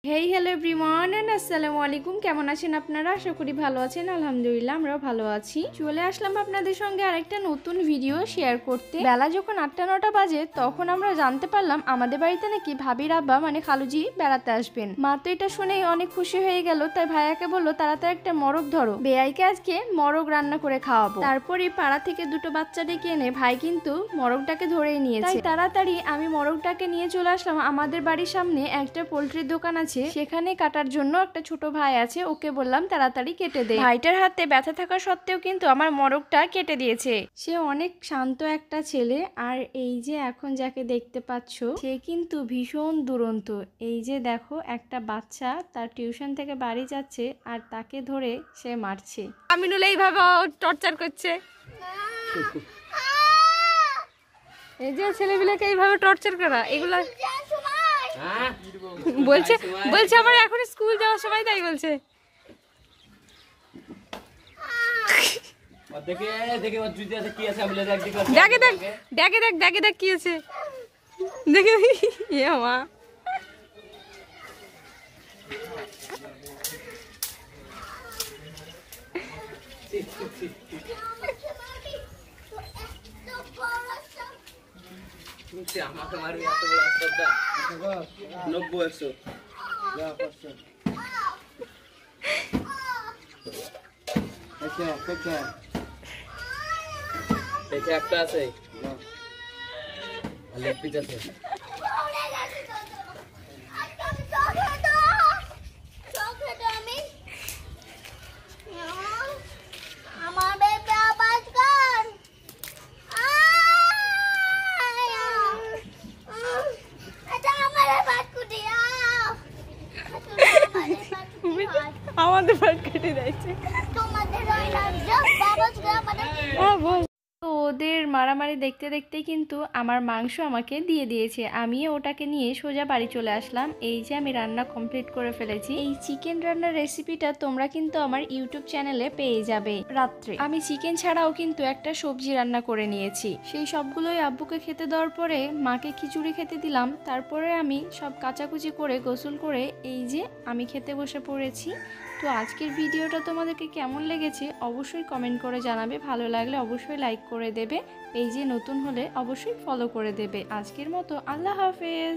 Hey hello everyone and আসসালামু আলাইকুম। কেমন আছেন আপনারা? আশা করি ভালো আছেন। আলহামদুলিল্লাহ আমরাও ভালো আছি। চলে আসলাম আপনাদের সঙ্গে আরেকটা নতুন ভিডিও শেয়ার করতে। বেলা যখন 8টা-9টা বাজে তখন আমরা জানতে পারলাম আমাদের বাড়িতে নাকি ভাবির আব্বা মানে খালুজি বেড়াতে আসবেন। মা তো এটা শুনেই অনেক খুশি হয়ে গেল, তাই ভাইয়াকে বললো তাড়াতাড়ি একটা মরগ ধরো, বেয়াইকে আজকে মরগ রান্না করে খাওয়াবো। তারপরে পাড়া থেকে দুটো বাচ্চা ডেকে এনে ভাই কিন্তু মরগটাকে ধরেই নিয়েছে। তাই তাড়াতাড়ি আমি মরগটাকে নিয়ে চলে আসলাম। আমাদের বাড়ির সামনে একটা পোল্ট্রির দোকান আছে, সেখানে কাটার জন্য একটা ছোট ভাই আছে, ওকে বললাম তাড়াতাড়ি কেটে দে। ভাইটার হাতে ব্যথা থাকা সত্ত্বেও কিন্তু আমার মরগটা কেটে দিয়েছে। সে অনেক শান্ত একটা ছেলে। আর এই যে এখন যাকে দেখতে পাচ্ছ সে কিন্তু ভীষণ দুরন্ত। এই যে দেখো একটা বাচ্চা তার টিউশন থেকে বাড়ি যাচ্ছে আর তাকে ধরে সে মারছে। আমিনুল এইভাবে টর্চার করছে। এই যে ছেলেগুলোকে এইভাবে টর্চার করা, এগুলা বলছে বলছে আমার এখন স্কুল যাওয়ার সময়, তাই বলছে। দেখে দেখ কি আছে দেখে মা আমাকে মারবি এত বড় আস্তাদা 90-100 যা করছে। দেখে একটা আছে লেগ পিস আছে। আমাদের বাট কেটে দিয়েছে। তো ওদের মারামারি দেখতে দেখতে কিন্তু আমার মাংস আমাকে দিয়ে দিয়েছে। আমিও ওটাকে নিয়ে সোজা বাড়ি চলে আসলাম। এই যে আমি রান্না কমপ্লিট করে ফেলেছি। এই চিকেন রান্নার রেসিপিটা তোমরা কিন্তু আমার ইউটিউব চ্যানেলে পেয়ে যাবে। রাত্রে আমি চিকেন ছাড়াও কিন্তু একটা সবজি রান্না করে নিয়েছি। সেই সবগুলোই আব্বুকে খেতে দেওয়ার পরে মাকে খিচুড়ি খেতে দিলাম। তারপরে আমি সব কাচাকুচি করে গোসল করে এই যে আমি খেতে বসে পড়েছি। তো আজকের ভিডিওটা তোমাদেরকে কেমন লেগেছে অবশ্যই কমেন্ট করে জানাবে। ভালো লাগলে অবশ্যই লাইক করে দেবে। পেজে নতুন হলে অবশ্যই ফলো করে দেবে। আজকের মতো আল্লাহ হাফেজ।